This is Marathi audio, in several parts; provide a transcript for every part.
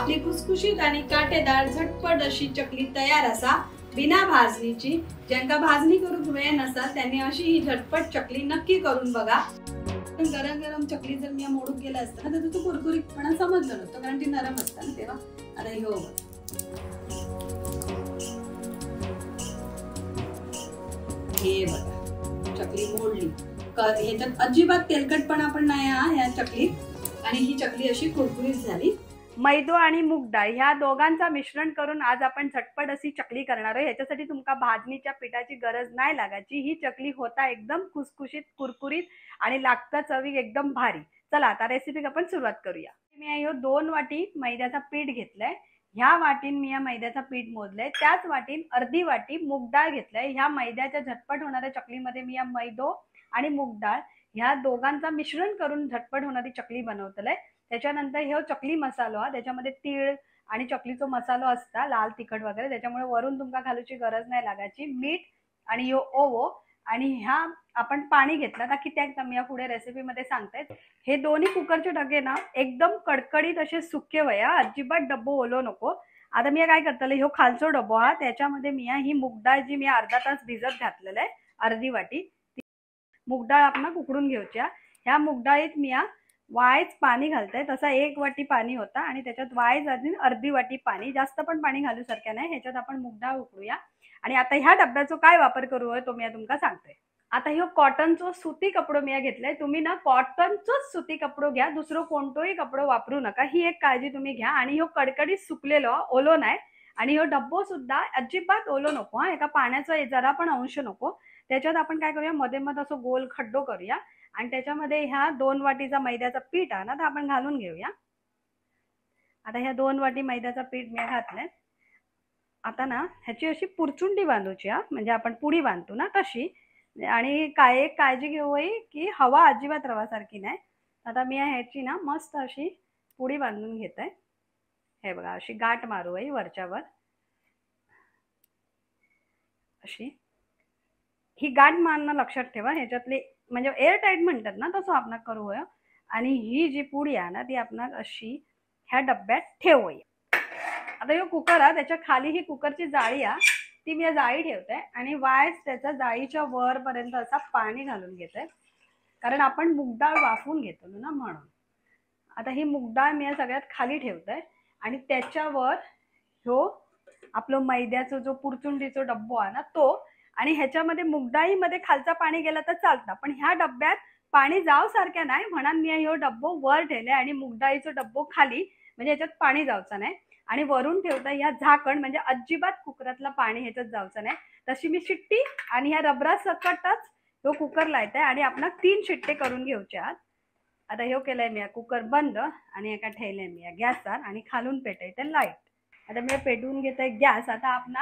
आपली खुसखुशीत आणि काटेदार झटपट अशी चकली तयार असा बिना भाजणीची। ज्यांका भाजणी करूक वेळ नसेल त्यांनी अशी ही झटपट चकली नक्की करून बघा। गरम गरम चकली जर मी मोडूक गेला असता तर तो कुरकुरीतपणा समजलं नसतं, कारण ती नरम असतं ना तेव्हा। आता हे बघ, हे बघा चकली मोडली। ह्याच्यात अजिबात तेलकटपणा पण नाही हा या चकलीत, आणि ही चकली अशी कुरकुरीत झाली। मैदो आणि मूग डाळ ह्या दोघांचा मिश्रण करून आज आपण झटपट अशी चकली करणार आहे। याच्यासाठी तुमका भाजणीच्या पिठाची गरज नाही लागायची। ही चकली होता एकदम खुसखुशीत कुरकुरीत आणि लागता चवी एकदम भारी। चला आता रेसिपी आपण सुरुवात करूया। मी ह्यो 2 वाटी मैद्याचा पीठ घेतलाय। ह्या वाटीन मी या मैद्याचा पीठ मोजलंय, त्याच वाटीन अर्धी वाटी मूग डाळ घेतलाय। ह्या मैद्याच्या झटपट होणाऱ्या चकलीमध्ये मी या मैदो आणि मूग डाळ ह्या दोघांचा मिश्रण करून झटपट होणारी चकली बनवतलंय। त्याच्यानंतर हे चकली मसालो हा, त्याच्यामध्ये तीळ आणि चकलीचो मसालो असता लाल तिखट वगैरे, त्याच्यामुळे वरून तुमका घालूची गरज नाही लागायची। मीठ आणि ह्यो ओवो आणि ह्या आपण पाणी घेतलं ना की त्या मी पुढे रेसिपी मध्ये सांगते। हे दोन्ही कुकरचे डगे ना एकदम कडकडीत असे सुके वया, अजिबात डब्बो ओलो नको। आता मी काय करतले, ह्यो खालचो डब्बो हा त्याच्यामध्ये मी ही मूग डाळ जी मी अर्धा तास भिजत घातलेलं आहे अर्धी वाटी, मूग डाळ आपण उकडून घेऊया। ह्या मूग डाळीत मी वायच पाणी घालते, तसा 1 वाटी पाणी होता आणि त्याच्यात वायच अजून अर्धी वाटी पाणी, जास्त पण पाणी घालू सारख्या नाही। ह्याच्यात आपण मूग डाळ उकळूया आणि आता ह्या डब्याचा काय वापर करू तो मी तुमका सांगते। आता ह्यो कॉटनचो सुती कपडो मी घेतलाय। तुम्ही ना कॉटनचोच सुती कपडो घ्या, दुसरो कोणतोही कपडो वापरू नका, ही एक काळजी तुम्ही घ्या। आणि ह्यो कडकडीत सुकलेलो ओलो नाही, आणि ह्यो डब्बो सुद्धा अजिबात ओलो नको हा, एका पाण्याचा जरा पण अंश नको। त्याच्यात आपण काय करूया, मध्ये मध्ये असं गोल खड्डो करूया आणि त्याच्यामध्ये ह्या 2 वाटीचा मैद्याचा पीठ आहे ना तर आपण घालून घेऊया। आता ह्या 2 वाटी मैद्याचा पीठ मी घातलंय। आता ना ह्याची अशी पुरचुंडी बांधूची हा, म्हणजे आपण पुडी बांधतो ना तशी। आणि काय एक काळजी घेऊ की हवा अजिबात रवासारखी नाही। आता मी ह्याची ना मस्त अशी पुडी बांधून घेते। हे बघा अशी गाठ मारू वरच्यावर अशी। ही गाठ मारणं लक्षात ठेवा, ह्याच्यातली म्हणजे एअर टाईट म्हणतात ना तसं आपण करू। आणि ही जी पुडी आहे ना ती आपण अशी ह्या डब्यात ठेवूया। आता ह्यो कुकर आहे, त्याच्या खाली ही कुकरची जाळी आहे, ती मी जाळी ठेवते आणि वायच त्याच्या जाळीच्या वर पर्यंत असा पाणी घालून घेते, कारण आपण मूग डाळ वाफवून घेतो ना म्हणून। आता ही मूग डाळ मी सगळ्यात खाली ठेवते आणि त्याच्यावर ह्यो आपलं मैद्याचा जो पुरचुंडीचा डब्बो आहे ना तो, आणि ह्याच्यामध्ये मूग डाळीमध्ये खालचा पाणी गेला तर चालतं, पण ह्या डब्यात पाणी जाव सारख्या नाही म्हणून मी ह्यो डब्बो वर ठेवले आणि मूग डाळीचा डब्बो खाली, म्हणजे ह्याच्यात पाणी जावचं नाही। आणि वरून ठेवता ह्या झाकण, म्हणजे अजिबात कुकरातलं पाणी ह्याच्यात जावचं नाही। तशी मी शिट्टी आणि ह्या रबरा सकटच तो कुकर लायते आणि आपण 3 शिट्टे करून घेऊच्या। आता ह्यो केलाय मी कुकर बंद आणि एका ठेवलंय मी गॅसवर आणि खालून पेटायचं लाईट। आता मी पेटवून घेतोय गॅस। आता आपण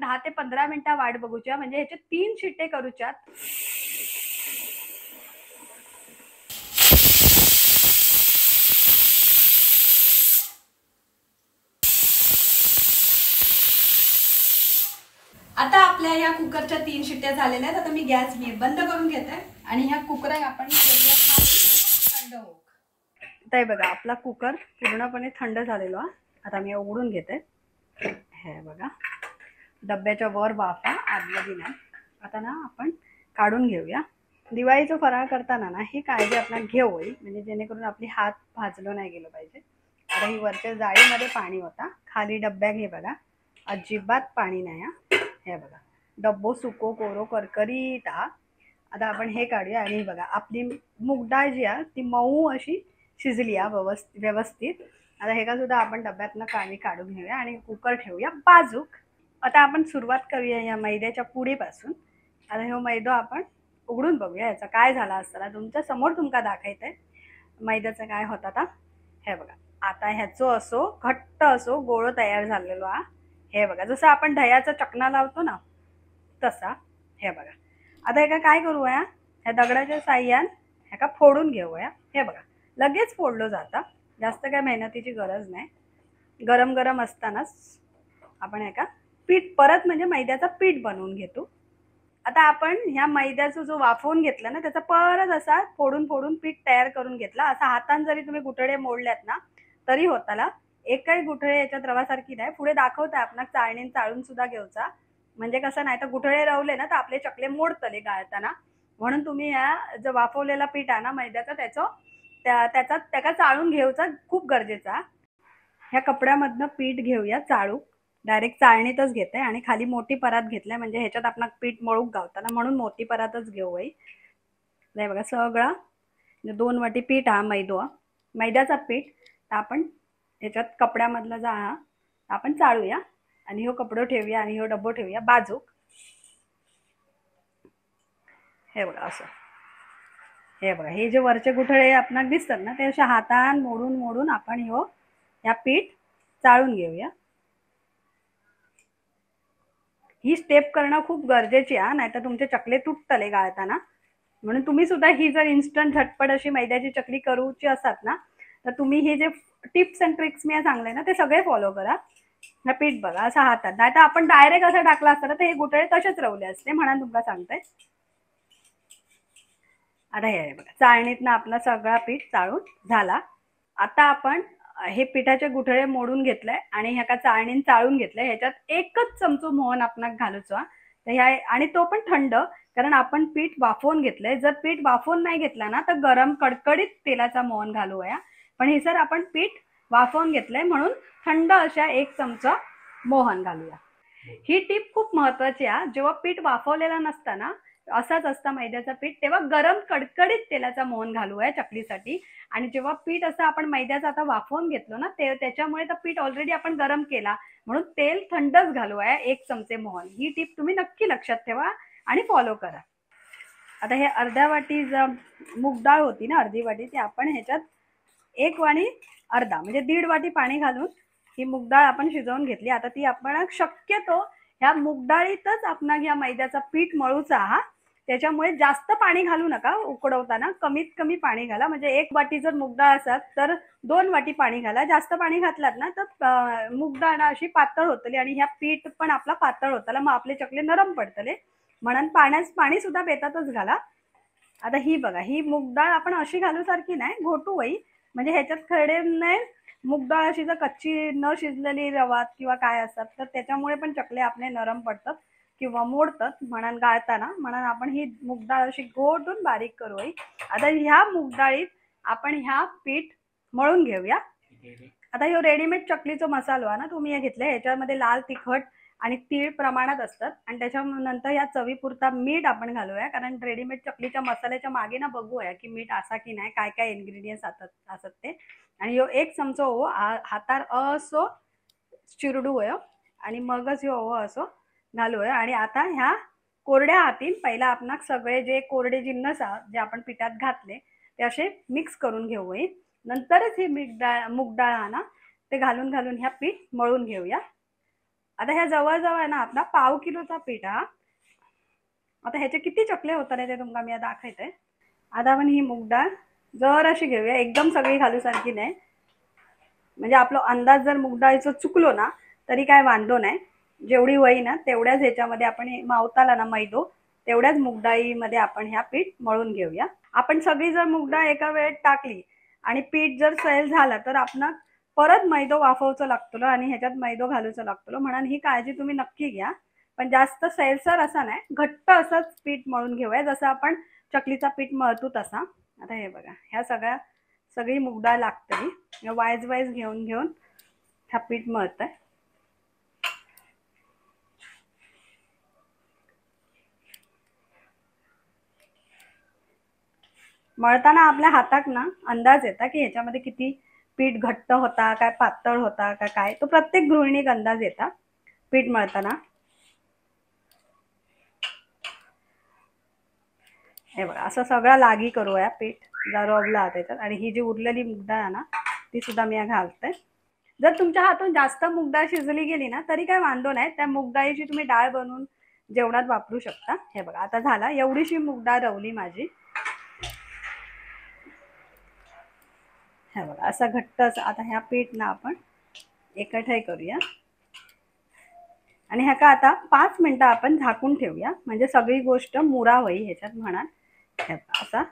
10 ते 15 मिनिटं वाट बघूच्या, म्हणजे ह्याचे 3 शिट्टे करूच्यात। आता आपल्या या कुकरच्या 3 शिट्ट्या झालेल्या आहेत। आता मी गॅस बंद करून घेते आणि ह्या कुकर आपण थंड होऊ। आता बघा आपला कुकर पूर्णपणे थंड झालेलो आहे। आता मी उघडून घेते। हे बघा डब्याच्या वर वाफा आतमध्ये नाही। आता ना आपण काढून घेऊया। दिवाळीचं फराळ करताना ना ही काळजी आपण घेऊ, म्हणजे जेणेकरून आपली हात भाजलो नाही गेलो पाहिजे। आता ही वरच्या जाळीमध्ये पाणी होता, खाली डब्यात हे बघा अजिबात पाणी नाही। हे बघा डब्बो सुको कोरो करकरीत हा। आता आपण हे काढूया आणि बघा आपली मूग डाळ जी आहे ती मऊ अशी शिजली आहे व्यवस्थित। आता हे का सुद्धा आपण डब्यातनं पाणी काढून घेऊया आणि कुकर ठेवूया बाजूक। आता आपण सुरुवात करूया या मैद्याच्या पुडीपासून। आता हे मैदा आपण उघडून बघूया याचा काय झाला असताना, तुमच्या समोर तुमका दाखवते मैद्याचा काय होता आता। हे बघा आता ह्याचो असो घट्ट असो गोळ तयार झालेलो हा। हे बघा जसं आपण दह्याचा चकना लावतो ना तसा। हे बघा आता हे काय करूया, ह्या दगडाच्या साह्यान ह्या फोडून घेऊया। हे बघा लगेच फोडलो जाता, जास्त काय मेहनतीची गरज नाही। गरम गरम असतानाच आपण ह्या पीठ परत म्हणजे मैद्याचा पीठ बनवून घेतो। आता आपण ह्या मैद्याचा जो वाफवून घेतला ना त्याचा परत असा फोडून फोडून पीठ तयार करून घेतला। असा हातान जरी तुम्ही गुठळे मोडल्यात ना तरी होताला, एकही गुठळे याच्यात रवासारखी नाही. पुढे दाखवताय आपण चाळणीन चाळून सुद्धा घेऊचा, म्हणजे कसं नाही तर गुठळे रवले ना तर आपले चकले मोडतले गाळताना. म्हणून तुम्ही ह्या जो वाफवलेला पीठ आहे ना मैद्याचा त्याचा चाळून घेऊचा खूप गरजेचा. ह्या कपड्यामधनं पीठ घेऊया चाळू. डायरेक्ट चाळणीतच घेते आणि खाली मोठी परात घेतलाय म्हणजे ह्याच्यात आपण पीठ मळूक गावताना, म्हणून मोठी परातच घेऊ. नाही बघा सगळा 2 वाटी पीठ हा मैद्याचा पीठ आपण ह्याच्यात कपड्यामधला जा आपण चाळूया आणि हो कपडो ठेवूया आणि हो डब्बो ठेवूया बाजूक. हे बघा असं. हे बघा हे जे वरचे गुठळे आपणाक दिसतात ना ते अशा हातान मोडून मोडून आपण या पीठ चाळून घेऊया. ही स्टेप करणं खूप गरजेची आहे, नाहीतर तुमचे चकले तुटतले गाळताना. म्हणून तुम्ही सुद्धा ही जर इन्स्टंट झटपट अशी मैद्याची चकली करूची असतात ना तर तुम्ही हे जे टिप्स अँड ट्रिक्स मी सांगले ना ते सगळे फॉलो करा. हा पीठ बघा असं हातात, नाही तर आपण डायरेक्ट असं टाकला असता तर हे गुठळे तसेच रवले असते, म्हणून तुमका सांगते. आता हे बघा चाळणीतनं आपला सगळा पीठ चाळून झाला. आता आपण हे पिठाचे गुठळे मोडून घेतलंय आणि ह्या चाळणीन चाळून घेतलंय. ह्याच्यात 1च चमचो मोहन आपणाक घालूचा तर ह्या, आणि तो पण थंड, कारण आपण पीठ वाफवून घेतलंय. जर पीठ वाफवून नाही घेतला ना तर गरम कडकडीत तेलाचा मोहन घालूया, पण हे सर आपण पीठ वाफवून घेतलंय म्हणून थंड अशा 1 चमचा मोहन घालूया. ही टीप खूप महत्वाची आहे. जेव्हा पीठ वाफवलेला नसताना असाच असता मैद्याचा पीठ तेव्हा गरम कडकडीत तेलाचा मोहन घालूया चकलीसाठी. आणि जेव्हा पीठ असं आपण मैद्याचा आता वाफवून घेतलो ना त्याच्यामुळे तर पीठ ऑलरेडी आपण गरम केला म्हणून तेल थंडच घालूया 1 चमचे मोहन. ही टीप तुम्ही नक्की लक्षात ठेवा आणि फॉलो करा. आता हे अर्ध्या वाटी मूग डाळ होती ना अर्धी वाटी, ती आपण ह्याच्यात 1 वाटी अर्धा म्हणजे 1.5 वाटी पाणी घालून ही मूग डाळ आपण शिजवून घेतली. आता ती आपण शक्यतो ह्या मूग डाळीतच आपण ह्या मैद्याचा पीठ मळूचा हा, त्याच्यामुळे जास्त पाणी घालू नका. उकडवताना कमीत कमी पाणी घाला. म्हणजे 1 वाटी जर मूग डाळ असत तर 2 वाटी पाणी घाला. जास्त पाणी घातलात ना तर मूग डाळ अशी पातळ होतली आणि ह्या पीठ पण आपला पातळ होतला, मग आपले चकले नरम पडतले. म्हणून पाणी सुद्धा बेतातच घाला. आता ही बघा ही मूग डाळ आपण अशी घालू सारखी नाही, घोटू वई, म्हणजे ह्याच्यात खरडे नाही. मूग डाळ अशी जर कच्ची न शिजलेली रवा किंवा काय असतात तर त्याच्यामुळे पण चकले आपले नरम पडतात किंवा मोडतात. म्हणून गाळताना म्हणून आपण ही मूग डाळ अशी घोटून बारीक करू. आता ह्या मूग डाळीत आपण ह्या पीठ मळून घेऊया. आता ह्यो रेडीमेड चकलीचा मसालो आहे ना तुम्ही हे घेतले, ह्याच्यामध्ये लाल तिखट आणि तीळ प्रमाणात असतात आणि त्याच्यानंतर या चवीपुरता मीठ आपण घालूया, कारण रेडीमेड चकलीच्या मसाल्याच्या मागे ना बघूया की मीठ असा की नाही, काय काय इन्ग्रेडियंट्स असतात ते. आणि ह्यो 1 चमचो हातार असो चिरडूया आणि मगच ह्यो असो घालूया. आणि आता ह्या कोरड्या हातीन पहिला आपण सगळे जे कोरडे जिन्नस जे आपण पिठात घातले ते असे मिक्स करून घेऊ. नंतरच हे मूग डाळ ना ते घालून ह्या पीठ मळून घेऊया. आता ह्या जवळजवळ ना आपला 1/2 किलोचा पीठ हा. आता ह्याचे किती चकले होतात ते तुम्हाला मी दाखवते. आता आपण ही मूग डाळ जर अशी घेऊया, एकदम सगळी घालू सारखी नाही, म्हणजे आपला अंदाज जर मूग डाळीचं चुकलो ना तरी काय वांधो नाही. जेवढी वही ना तेवढ्याच ह्याच्यामध्ये आपण मावताला ना मैदो तेवढ्याच मूग डाळीमध्ये आपण ह्या पीठ मळून घेऊया. आपण सगळी जर मूग डाळ एका वेळेत टाकली आणि पीठ जर सैल झाला तर आपण परत मैदो वाफवचं लागतो आणि ह्याच्यात मैदो घालूचं लागतो. म्हणून ही काळजी तुम्ही नक्की घ्या. पण जास्त सैलसर असा नाही, घट्ट असंच पीठ मळून घेऊया जसं आपण चकलीचा पीठ मळतो तसा. आता हे बघा ह्या सगळी मूग डाळ लागते, वाईज घेऊन ह्या पीठ मळतंय. मळताना आपल्या हातात ना अंदाज येता की ह्याच्यामध्ये किती पीठ घट्ट होता काय पातळ होता का काय, तो प्रत्येक गृहिणीक अंदाज येता पीठ मळताना. हे बघा असं सगळा लागी करूया पीठ रवला त्याच्यात. आणि ही जी उरलेली मूग डाळ आहे ना ती सुद्धा मी घालते. जर तुमच्या हातून जास्त मूग डाळ शिजली गेली ना तरी काय वांधो नाही, त्या मूग डाळीची तुम्ही डाळ बनवून जेवणात वापरू शकता. हे बघा आता झाला, एवढीशी मूग डाळ रवली माझी. हे बघा असा घट्ट आता ह्या पीठ ना आपण एकठाई करूया आणि ह्याका आता 5 मिनिटं आपण झाकून ठेवूया, म्हणजे सगळी गोष्ट मुरा होई ह्याच्यात. म्हणा असा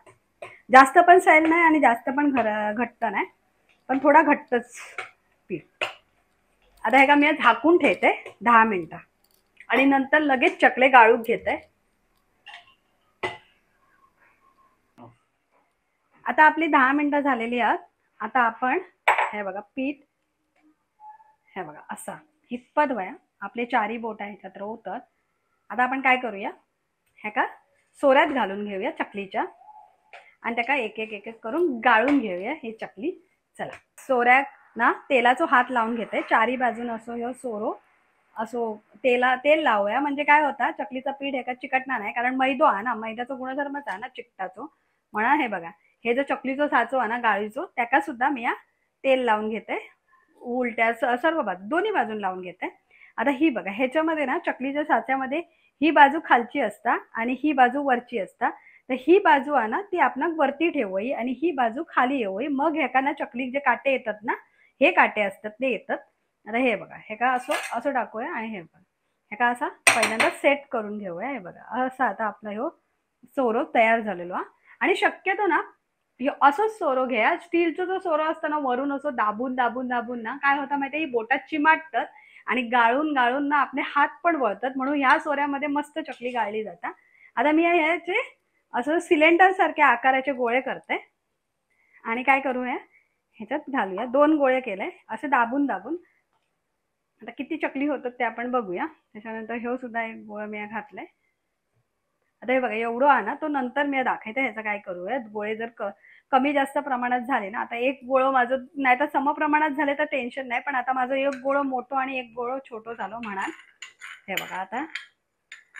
जास्त पण सैल नाही आणि जास्त पण घट्ट नाही, पण थोडा घट्टच. पीठ. आता हे का मी झाकून ठेवते 10 मिनिटं आणि नंतर लगेच चकले गाळून घेते. आता आपली 10 मिनिटं झालेली आहेत. आता आपण हे बघा पीठ हे बघा असा हिप्पत वया आपले चारी बोट ह्याच्यात रोवतात. आता आपण काय करूया, हे का सोऱ्यात घालून घेऊया चकलीच्या आणि त्याका एक एक एक एक करून गाळून घेऊया ही चकली. चला सोऱ्यात ना तेलाचो हात लावून घेते. चारी बाजून असो ह्यो सोरो असो तेल लावूया. म्हणजे काय होता चकलीचं पीठ एका चिकटणार नाही, कारण मैदो आहे ना, मैद्याचा गुणधर्मच आहे ना चिकटाचो. म्हणा हे बघा हे जो चकलीचो साचो आहे ना गाळीचो त्याका सुद्धा मी तेल लावून घेते. उलट्या सर्व बाजू दोन्ही बाजून लावून घेते. आता ही बघा ह्याच्यामध्ये ना चकलीच्या साच्यामध्ये ही बाजू खालची असता आणि ही बाजू वरची असता. तर ही बाजू आहे ना ती आपण वरती ठेवूई आणि ही बाजू खाली येऊई. मग ह्याका ना चकली जे काटे येतात ना हे काटे असतात ते येतात. आता हे बघा हे का असं टाकूया आणि हे बघा हे का असा पहिल्यांदा सेट करून घेऊया. हे बघा असा आता आपला ह्यो सोरो तयार झालेलो हा. आणि शक्यतो ना असंच सोरो घ्या. स्टीलचा जो सोरो असतो ना वरून असं दाबून दाबून दाबून ना काय होतं माहिती, ही बोटात चिमाटतात आणि गाळून गाळून ना आपले हात पण वळतात. म्हणून ह्या सोऱ्यामध्ये मस्त चकली गाळली जातात. आता मी ह्याचे असं सिलेंडर सारखे आकाराचे गोळे करते आणि काय करूया ह्याच्यात घालूया. 2 गोळे केले असे दाबून दाबून. आता किती चकली होतात ते आपण बघूया. त्याच्यानंतर ह्यो सुद्धा एक गोळा मी घातलाय. आता हे बघा एवढं आहे ना तो नंतर मी दाखवते. ह्याचं काय करूया, गोळे जर कमी जास्त प्रमाणात झाले ना, आता एक गोळं माझं नाही तर सम प्रमाणात झाले तर टेन्शन नाही, पण आता माझं एक गोळं मोठं आणि एक गोळं छोटं झालं म्हणाल. हे बघा आता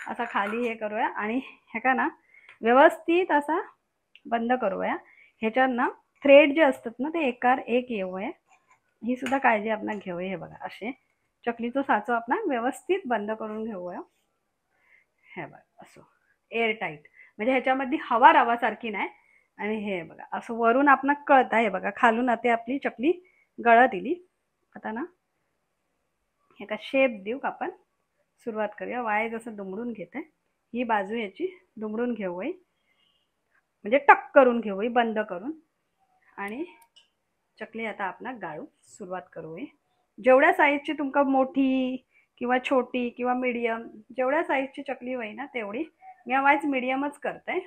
असा खाली हे करूया आणि हे का ना व्यवस्थित असा बंद करूया. ह्याच्यात ना थ्रेड जे असतात ना ते एकार एक येऊया. ही सुद्धा काळजी आपण घेऊया. हे बघा असे चकलीचं साचं आपण व्यवस्थित बंद करून घेऊया. हे बघा असं एअर टाईट, म्हणजे ह्याच्यामध्ये हवा रवासारखी नाही. आणि हे बघा असं वरून आपण कळत आहे बघा खालून आता आपली चकली गळत दिली. आता ना हे का शेप देऊ आपण सुरुवात करूया. वाय जसं दुमडून घेते ही बाजू याची दुमडून घेऊया, म्हणजे टक करून घेऊया बंद करून. आणि चकली आता आपण गाळू सुरुवात करूया. जेवढ्या साईजची तुमका मोठी किंवा छोटी किंवा मीडियम जेवढ्या साईजची चकली होई ना तेवढी मी वाईज मीडियमच करते.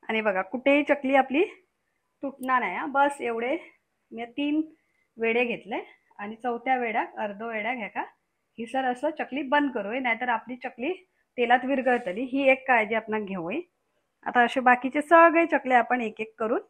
आणि बघा कुठेही चकली आपली तुटणार नाही. बस एवढे मी 3 वेडे घेतले आणि चौथ्या वेड्यात अर्धो वेड्या घ्या का ही सर असं चकली बंद करूया, नाहीतर आपली चकली तेलात विरघळतली. ही एक काळजी आपण घेऊया. आता असे बाकीचे सगळे चकले आपण एक एक करून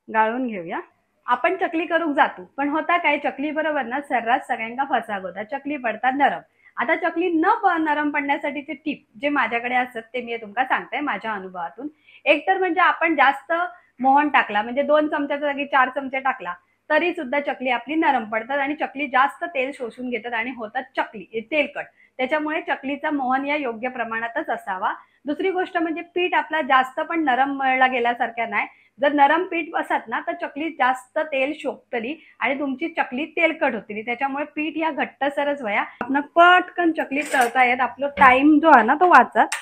गाळून घेऊया. आपण चकली करूक जातो, पण होता काय चकली बरोबर ना सर्रास सगळ्यांना फसाग होता. चकली पडतात नरम. आता चकली नरम पडण्यासाठीचे टिप जे माझ्याकडे असतात ते मी तुमका सांगते माझ्या अनुभवातून. एक तर म्हणजे आपण जास्त मोहन टाकला, म्हणजे 2 चमच्याच्या जागी 4 चमचे टाकला तरी सुद्धा चकली आपली नरम पडतात आणि चकली जास्त तेल शोषून घेतात आणि होतात चकली तेलकट. त्याच्यामुळे चकलीचा मोहन या योग्य प्रमाणातच असावा. दुसरी गोष्ट म्हणजे पीठ आपला जास्त पण नरम मळला गेल्यासारख्या नाही. जर नरम पीठ असत ना तर चकली जास्त तेल शोधतली आणि तुमची चकली तेलकट होती. त्याच्यामुळे पीठ या घट्टसरच वया आपण पटकन चकली तळता येत. आपला टाइम जो आहे ना तो वाचत.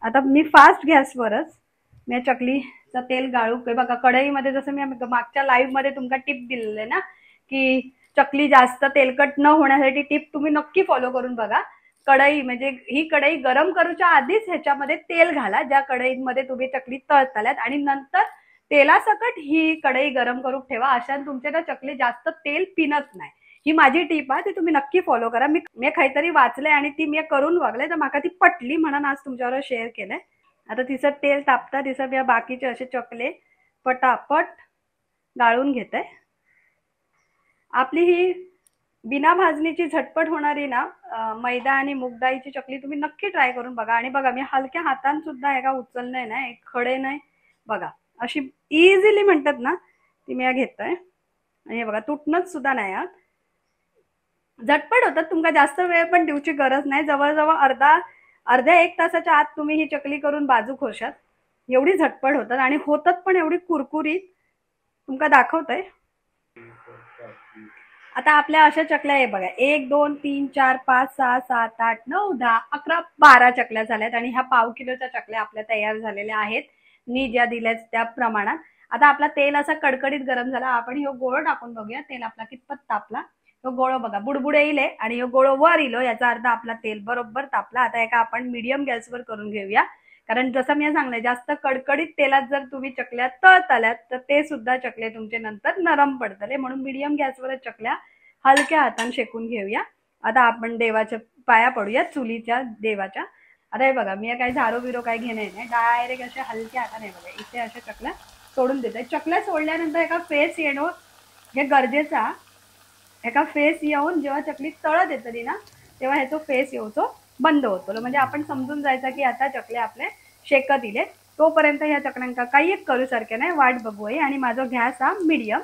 आता मी फास्ट गॅसवरच मी चकलीचं तेल गाळू बघा कढईमध्ये जसं मी मागच्या लाईव्ह मध्ये तुमका टिप दिलेले ना की चकली जास्त तेलकट न होण्यासाठी टिप तुम्ही नक्की फॉलो करून बघा. कढई म्हणजे ही कढई गरम करूच्या आधीच ह्याच्यामध्ये तेल घाला ज्या कढईमध्ये तुम्ही चकली तळताल्यात आणि नंतर तेलासकट ही कढई गरम करून ठेवा. अशा तुमच्या त्या चकली जास्त तेल पिनत नाही. ही माझी टिप आहे, ती तुम्ही नक्की फॉलो करा. मी काहीतरी वाचले आणि ती मी करून बघले तर मला ती पटली म्हणून आज तुमच्यावर शेअर केलंय. आता तिचं तेल तापता तिचं मी बाकीचे असे चकले पटापट गाळून घेते. आपली ही बिना भाजणीची झटपट होणारी ना मैदा आणि मूग डाळीची चकली तुम्ही नक्की ट्राय करून बघा. आणि बघा मी हलक्या हातान सुद्धा एका उचलणे नाही खडे नाही बघा अशी इझिली म्हणतात ना ती मी घेतोय. आणि हे बघा तुटणंच सुद्धा नाही. झटपट होतात. तुमका जास्त वेळ पण देऊची गरज नाही. जवळजवळ अर्ध्या 1 तासाच्या आत तुम्ही ही चकली करून बाजू खोशात. एवढी झटपट होतात आणि होतात पण एवढी कुरकुरीत तुमका दाखवतंय. आता आपल्या अशा चकल्या आहे बघा 1 2 3 4 5 6 7 8 9 10 11 12 चकल्या झाल्यात आणि ह्या पाव किलोच्या चकल्या आपल्या तयार झालेल्या आहेत मी ज्या दिल्यात त्या प्रमाणात. आता आपला तेल असा कडकडीत गरम झाला, आपण ह्यो गोळो टाकून बघूया तेल आपला कितपत तापला। ह्यो गोळो बघा बुडबुडे इले आणि ह्यो गोळो वर इलो, याचा अर्थ आपला तेल बरोबर तापला। आता एका आपण मीडियम गॅसवर करून घेऊया, कारण जसं मी सांगले जास्त कडकडीत तेलात जर तुम्ही चकल्या तळतल्यात तर ते सुद्धा चकले तुमचे नंतर नरम पडतले, म्हणून मीडियम गॅसवरच चकल्या हलक्या हाताने शेकून घेऊया। आता आपण देवाच्या पाया पडूया, चुलीच्या देवाच्या। आता हे बघा मी काही झाडू बिरो काही घेणे नाही, डायरेक्ट अशा हलक्या हाताने बघा इथे अशा चकल्या सोडून देते। चकल्या सोडल्यानंतर एका फेस येणं हे गरजेचा, एका फेस येऊन जेव्हा चकली तळत येतली ना तेव्हा ह्याचा फेस येऊचो बंद होतो, म्हणजे आपण समजून जायचं की आता चकले आपले शेकत इले। तोपर्यंत ह्या चकल्यांका काही करू सारखे नाही, वाट बघूया। आणि माझा गॅस हा मीडियम,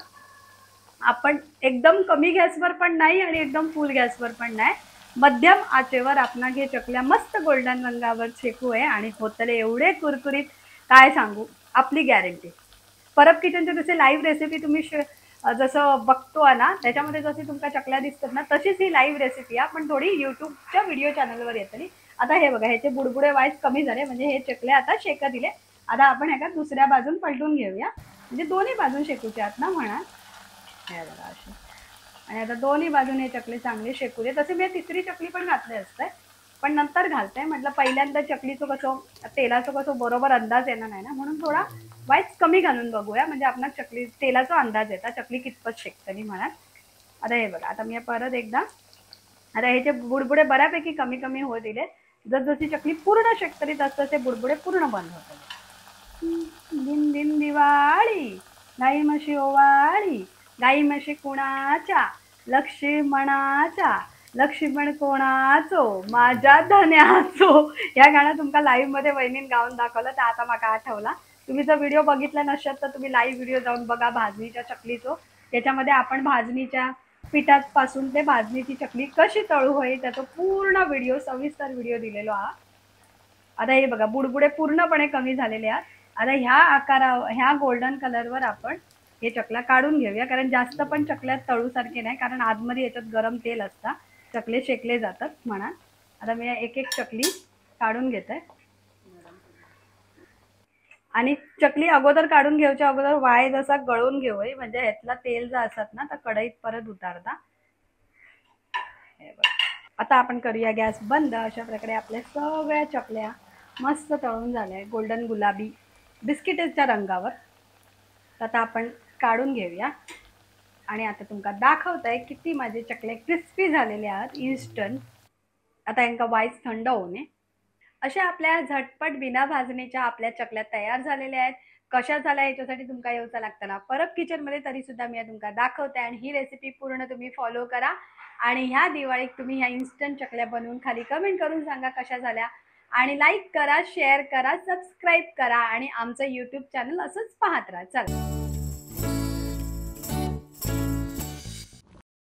आपण एकदम कमी गॅसवर पण नाही आणि एकदम फुल गॅसवर पण नाही, मध्यम आचेवर आपण हे चकल्या मस्त गोल्डन रंगावर शेकू आहे आणि होतले एवढे कुरकुरीत काय सांगू, आपली गॅरंटी। परब किचनचे जसे लाईव्ह रेसिपी तुम्ही जसं बघतो ना त्याच्यामध्ये जशी तुमका चकल्या दिसतात ना तशीच ही लाईव्ह रेसिपी आहे, पण थोडी यूट्यूबच्या व्हिडिओ चॅनलवर येतली। आता हे बघा ह्याचे बुडबुडे वाईस कमी झाले, म्हणजे हे चकले आता शेकत दिले। आता आपण ह्याला दुसऱ्या बाजून पलटून घेऊया, म्हणजे दोन्ही बाजून शेकूचे आहेत ना म्हणा। हे बघा असे, आणि आता दोन्ही बाजून हे चकली चांगली शेकू दे। तसे मी तिसरी चकली पण घातली असते, पण नंतर घालते, म्हटलं पहिल्यांदा चकलीचं कसं तेलाचं कसं बरोबर अंदाज येणार नाही ना, म्हणून थोडा वाईट कमी घालून बघूया, म्हणजे आपला चकली तेलाचा अंदाज येता चकली कितपत शेकतली म्हणा। आता हे बघा आता मी परत एकदा, आता ह्याचे बुडबुडे बऱ्यापैकी कमी कमी होत दिले, जसजशी चकली पूर्ण शेकतली तसतसे बुडबुडे पूर्ण बंद होतले। दिन दिन दिवाळी गाई म्हशी ओवाळी, गाई म्हशी कुणाच्या लक्ष्मणाच्या, लक्ष्मण कोणाचो माझ्या धन्याचो। या गाणं तुमका लाईव्ह मध्ये वहिनीन गाऊन दाखवलं तर आता मला आठवला। तुम्ही जर व्हिडिओ बघितला नसेल तर तुम्ही लाईव्ह व्हिडिओ जाऊन बघा भाजणीच्या चकलीचो, त्याच्यामध्ये आपण भाजणीच्या पिठापासून ते भाजणीची चकली कशी तळू होई त्याचा पूर्ण व्हिडिओ सविस्तर व्हिडिओ दिलेलो हा। आता हे बघा बुडबुडे पूर्णपणे कमी झालेले आहेत। आता ह्या गोल्डन कलरवर आपण हे चकल्या काढून घेऊया, कारण जास्त पण चकल्या तळू सारखे नाही, कारण आतमध्ये याच्यात गरम तेल असता, चकले शेकले जातात म्हणा। आता मी एक एक चकली काढून घेते, आणि चकली अगोदर काढून घ्यायच्या अगोदर वाय जसा गळून घेऊ, म्हणजे ह्यातला तेल जर असत ना तर कढईत परत उतारता। आता आपण करूया गॅस बंद। अशा प्रकारे आपल्या सगळ्या चकल्या मस्त तळून झाल्या गोल्डन गुलाबी बिस्किटच्या रंगावर। आता आपण काढून घेऊया, आणि आता तुमका दाखवताय किती माझे चकले क्रिस्पी झालेले आहेत इन्स्टंट। आता यांका वाईस थंड होऊ नये। अशा आपल्या झटपट बिना भाजणीच्या आपल्या चकल्या तयार झालेल्या आहेत। कशा झाल्या याच्यासाठी तुमका येऊचा लागतं ना परब किचन मध्ये, तरी सुद्धा मी तुमका दाखवते, आणि ही रेसिपी पूर्ण तुम्ही फॉलो करा। आणि ह्या दिवाळीत तुम्ही ह्या इन्स्टंट चकल्या बनवून खाली कमेंट करून सांगा कशा झाल्या, आणि लाईक करा, शेअर करा, सबस्क्राईब करा, आणि आमचं यूट्यूब चॅनल असंच पाहत राहा। चला।